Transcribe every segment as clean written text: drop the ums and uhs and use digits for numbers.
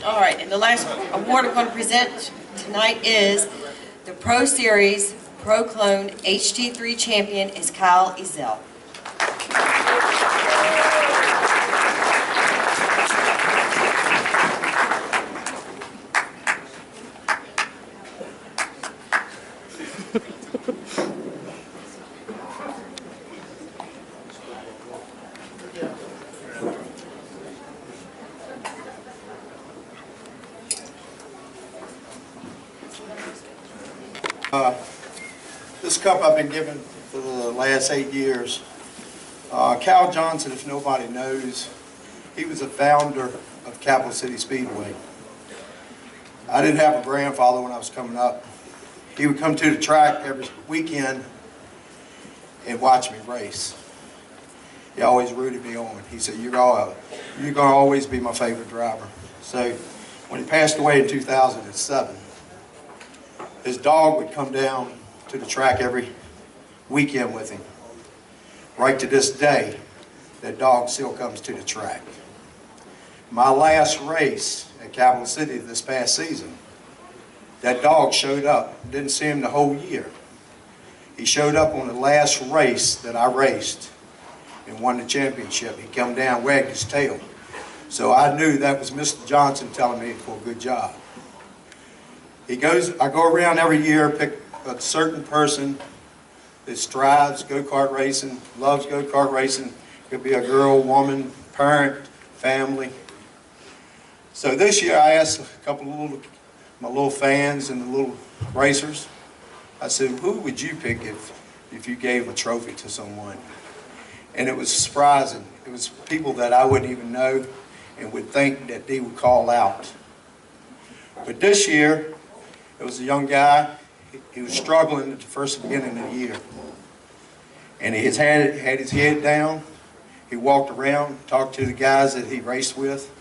All right, and the last award I'm going to present tonight is the Pro Series Pro Clone HT3 champion is Kyle Ezell. This cup I've been given for the last 8 years. Cal Johnson, if nobody knows, he was the founder of Capital City Speedway. I didn't have a grandfather when I was coming up. He would come to the track every weekend and watch me race. He always rooted me on. He said, you're gonna always be my favorite driver. So when he passed away in 2007, his dog would come down to the track every weekend with him. Right to this day, that dog still comes to the track. My last race at Capital City this past season, that dog showed up. Didn't see him the whole year. He showed up on the last race that I raced and won the championship. He come down, wagged his tail. So I knew that was Mr. Johnson telling me for a good job. I go around every year, pick a certain person that strives go-kart racing, loves go-kart racing. Could be a girl, woman, parent, family. So this year I asked a couple of my little fans and the little racers, I said, who would you pick if you gave a trophy to someone? And it was surprising. It was people that I wouldn't even know and would think that they would call out. But this year, it was a young guy. He was struggling at the first beginning of the year. And he had his head down. He walked around, talked to the guys that he raced with,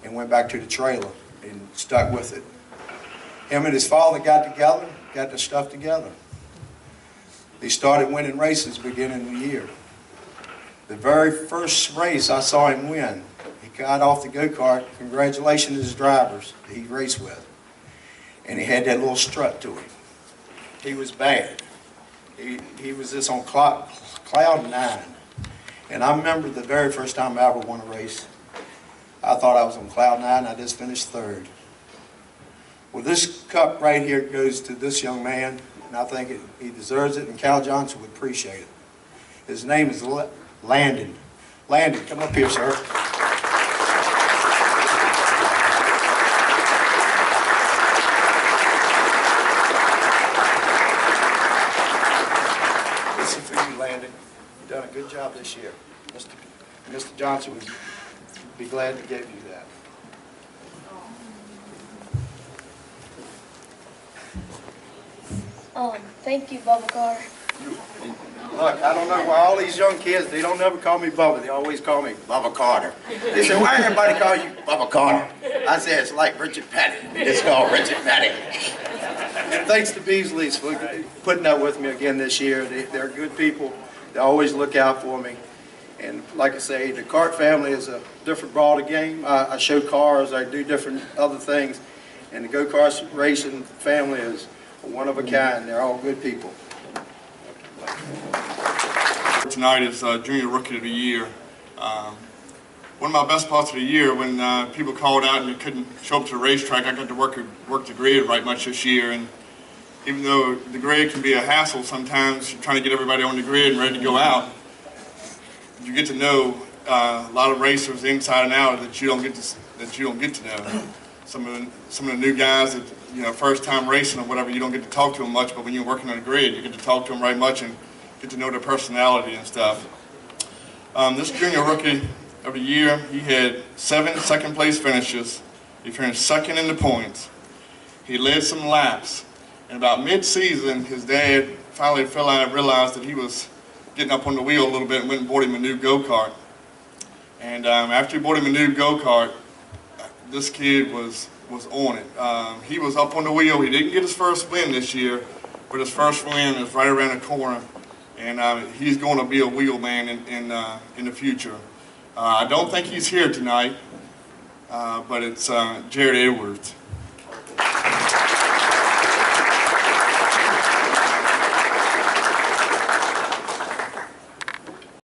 and went back to the trailer and stuck with it. Him and his father got together, got their stuff together. They started winning races beginning of the year. The very first race I saw him win, he got off the go-kart. Congratulations to his drivers that he raced with. And he had that little strut to him. He was bad. He was just on cloud 9. And I remember the very first time I ever won a race, I thought I was on cloud 9. I just finished third. Well, this cup right here goes to this young man, and I think he deserves it, and Cal Johnson would appreciate it. His name is Landon. Landon, come up here, sir. Landon, you've done a good job this year. Mr. Johnson would be glad to give you that. Thank you, Bubba Carter. Look, I don't know why all these young kids, they don't never call me Bubba. They always call me Bubba Carter. They say, why everybody call you Bubba Carter? I say, it's like Richard Petty. It's called Richard Petty. And thanks to Beasley's for putting up with me again this year. They're good people. They always look out for me. And like I say, the kart family is a different ball of game. I show cars, I do different other things. And the go-kart racing family is one of a kind. They're all good people. Tonight is Junior Rookie of the Year. One of my best parts of the year when people called out and you couldn't show up to the racetrack, I got to work the grid right much this year. And even though the grid can be a hassle sometimes, you're trying to get everybody on the grid and ready to go out, you get to know a lot of racers inside and out that you don't get to know. Some of the new guys that, you know, first time racing or whatever, you don't get to talk to them much, but when you're working on the grid, you get to talk to them right much and get to know their personality and stuff. This Junior Rookie of the Year, he had 7 second-place finishes. He finished second in the points. He led some laps. And about mid-season, his dad finally realized that he was getting up on the wheel a little bit and went and bought him a new go-kart. And after he bought him a new go-kart, this kid was on it. He was up on the wheel. He didn't get his first win this year, but his first win is right around the corner. And he's going to be a wheel man in the future. I don't think he's here tonight. but it's Jared Edwards.